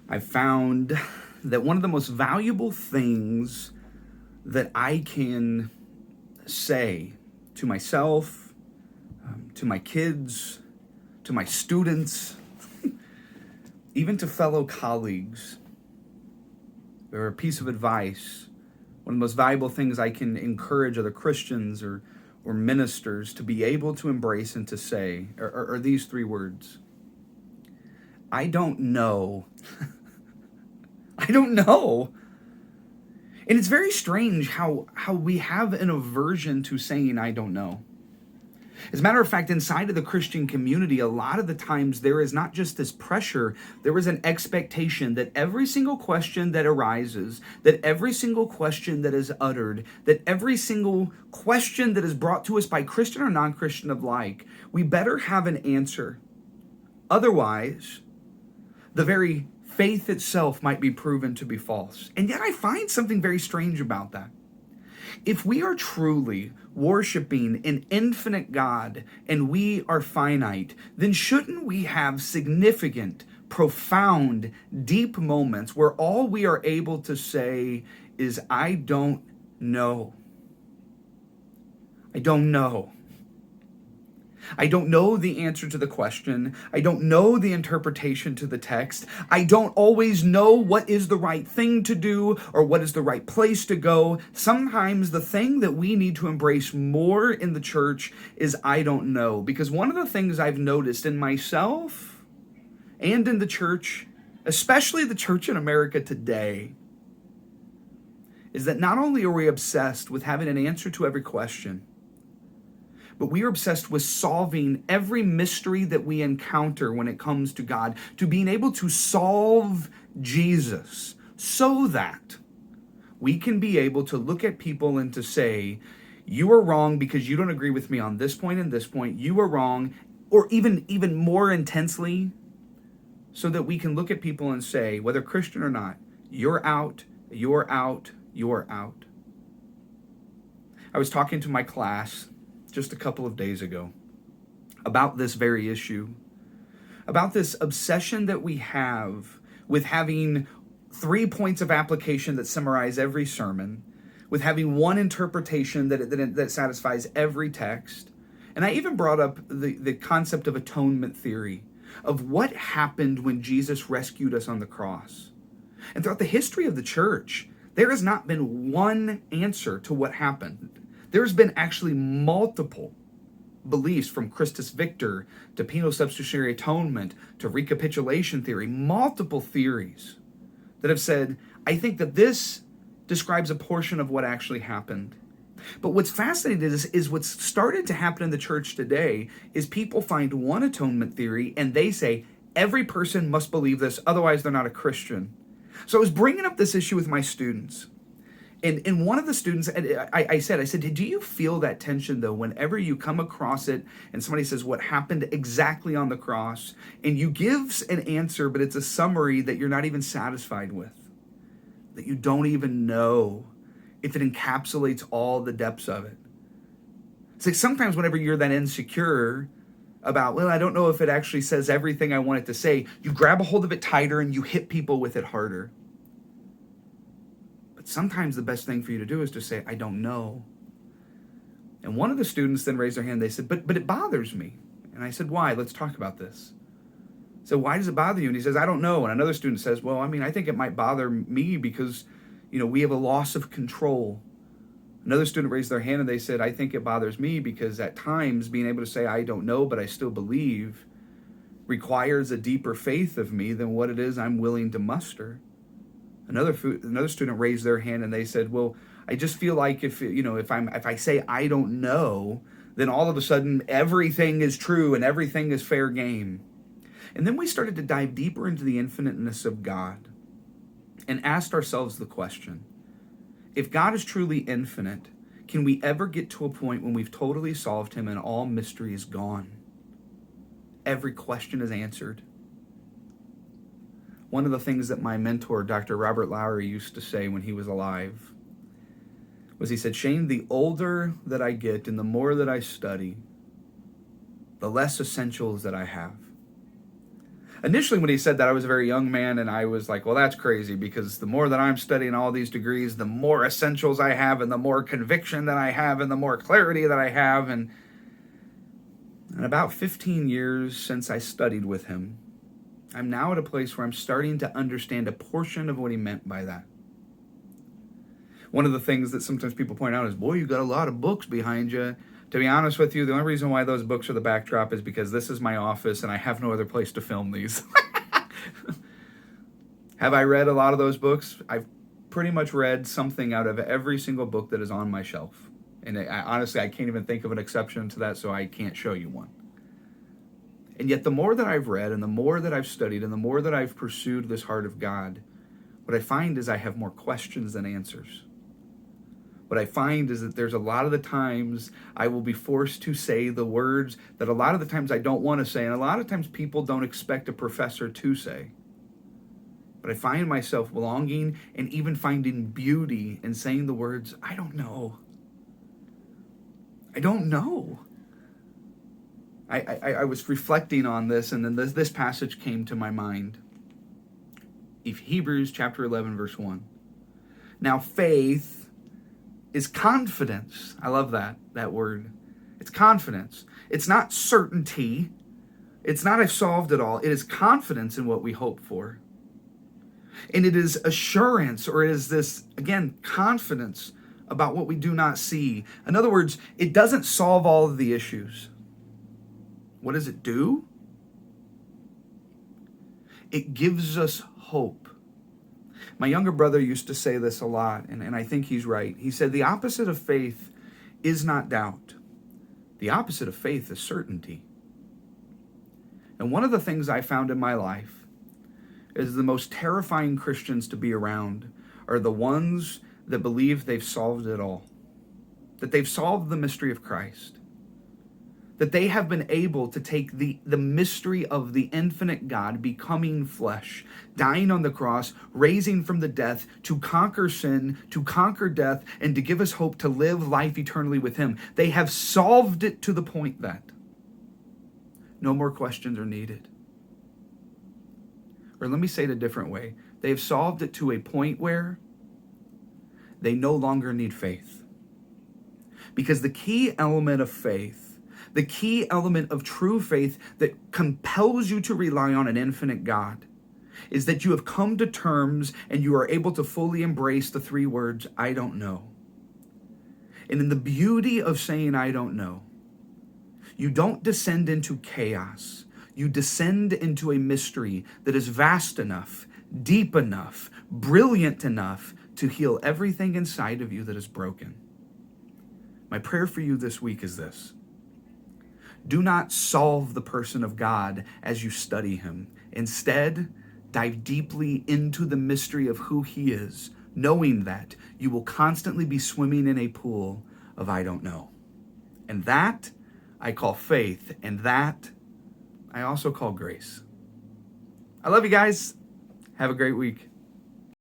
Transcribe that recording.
I found that one of the most valuable things that I can say to myself, to my kids, to my students, even to fellow colleagues, or a piece of advice, one of the most valuable things I can encourage other Christians or ministers to be able to embrace and to say are these three words. I don't know. I don't know. And it's very strange how we have an aversion to saying I don't know. As a matter of fact, inside of the Christian community, a lot of the times there is not just this pressure, there is an expectation that every single question that arises, that every single question that is uttered, that every single question that is brought to us by Christian or non-Christian alike, we better have an answer. Otherwise, the very faith itself might be proven to be false. And yet I find something very strange about that. If we are truly worshiping an infinite God and we are finite, then shouldn't we have significant, profound, deep moments where all we are able to say is, I don't know. I don't know. I don't know the answer to the question. I don't know the interpretation to the text. I don't always know what is the right thing to do or what is the right place to go. Sometimes the thing that we need to embrace more in the church is I don't know. Because one of the things I've noticed in myself and in the church, especially the church in America today, is that not only are we obsessed with having an answer to every question, but we are obsessed with solving every mystery that we encounter when it comes to God, to being able to solve Jesus so that we can be able to look at people and to say, you are wrong because you don't agree with me on this point and this point. You are wrong, or even more intensely, so that we can look at people and say, whether Christian or not, you're out, you're out, you're out. I was talking to my class just a couple of days ago about this very issue, about this obsession that we have with having 3 points of application that summarize every sermon, with having one interpretation that satisfies every text. And I even brought up the concept of atonement theory, of what happened when Jesus rescued us on the cross. And throughout the history of the church, there has not been one answer to what happened. There's been actually multiple beliefs, from Christus Victor to penal substitutionary atonement to recapitulation theory, multiple theories that have said, I think that this describes a portion of what actually happened. But what's fascinating is what's started to happen in the church today is people find one atonement theory and they say, every person must believe this, otherwise they're not a Christian. So I was bringing up this issue with my students. And one of the students, I said, do you feel that tension though, whenever you come across it and somebody says what happened exactly on the cross, and you give an answer, but it's a summary that you're not even satisfied with, that you don't even know if it encapsulates all the depths of it. It's like sometimes whenever you're that insecure about, well, I don't know if it actually says everything I want it to say, you grab a hold of it tighter and you hit people with it harder. Sometimes the best thing for you to do is to say, I don't know. And one of the students then raised their hand. They said, but it bothers me. And I said, why? Let's talk about this. So why does it bother you? And he says, I don't know. And another student says, well, I think it might bother me because, we have a loss of control. Another student raised their hand and they said, I think it bothers me because at times being able to say, I don't know, but I still believe requires a deeper faith of me than what it is I'm willing to muster. Another student raised their hand and they said, well, I just feel like if I say I don't know, then all of a sudden everything is true and everything is fair game. And then we started to dive deeper into the infiniteness of God and asked ourselves the question, if God is truly infinite, can we ever get to a point when we've totally solved him and all mystery is gone? Every question is answered. One of the things that my mentor, Dr. Robert Lowry, used to say when he was alive was he said, Shane, the older that I get and the more that I study, the less essentials that I have. Initially, when he said that, I was a very young man, and I was like, well, that's crazy, because the more that I'm studying all these degrees, the more essentials I have, and the more conviction that I have, and the more clarity that I have. And about 15 years since I studied with him, I'm now at a place where I'm starting to understand a portion of what he meant by that. One of the things that sometimes people point out is, boy, you got a lot of books behind you. To be honest with you, the only reason why those books are the backdrop is because this is my office and I have no other place to film these. Have I read a lot of those books? I've pretty much read something out of every single book that is on my shelf. And honestly, I can't even think of an exception to that, so I can't show you one. And yet the more that I've read and the more that I've studied and the more that I've pursued this heart of God, what I find is I have more questions than answers. What I find is that there's a lot of the times I will be forced to say the words that a lot of the times I don't want to say, and a lot of times people don't expect a professor to say. But I find myself longing and even finding beauty in saying the words, I don't know. I don't know. I was reflecting on this, and then this passage came to my mind. Hebrews chapter 11, verse 1. Now faith is confidence. I love that word. It's confidence. It's not certainty. It's not I've solved it all. It is confidence in what we hope for. And it is assurance, or it is this, again, confidence about what we do not see. In other words, it doesn't solve all of the issues. What does it do? It gives us hope. My younger brother used to say this a lot, and I think he's right. He said, the opposite of faith is not doubt. The opposite of faith is certainty. And one of the things I found in my life is the most terrifying Christians to be around are the ones that believe they've solved it all, that they've solved the mystery of Christ, that they have been able to take the mystery of the infinite God becoming flesh, dying on the cross, raising from the death to conquer sin, to conquer death, and to give us hope to live life eternally with him. They have solved it to the point that no more questions are needed. Or let me say it a different way. They have solved it to a point where they no longer need faith. Because the key element of faith, the key element of true faith that compels you to rely on an infinite God, is that you have come to terms and you are able to fully embrace the three words, I don't know. And in the beauty of saying, I don't know, you don't descend into chaos. You descend into a mystery that is vast enough, deep enough, brilliant enough to heal everything inside of you that is broken. My prayer for you this week is this. Do not solve the person of God as you study him. Instead, dive deeply into the mystery of who he is, knowing that you will constantly be swimming in a pool of I don't know. And that I call faith, and that I also call grace. I love you guys. Have a great week.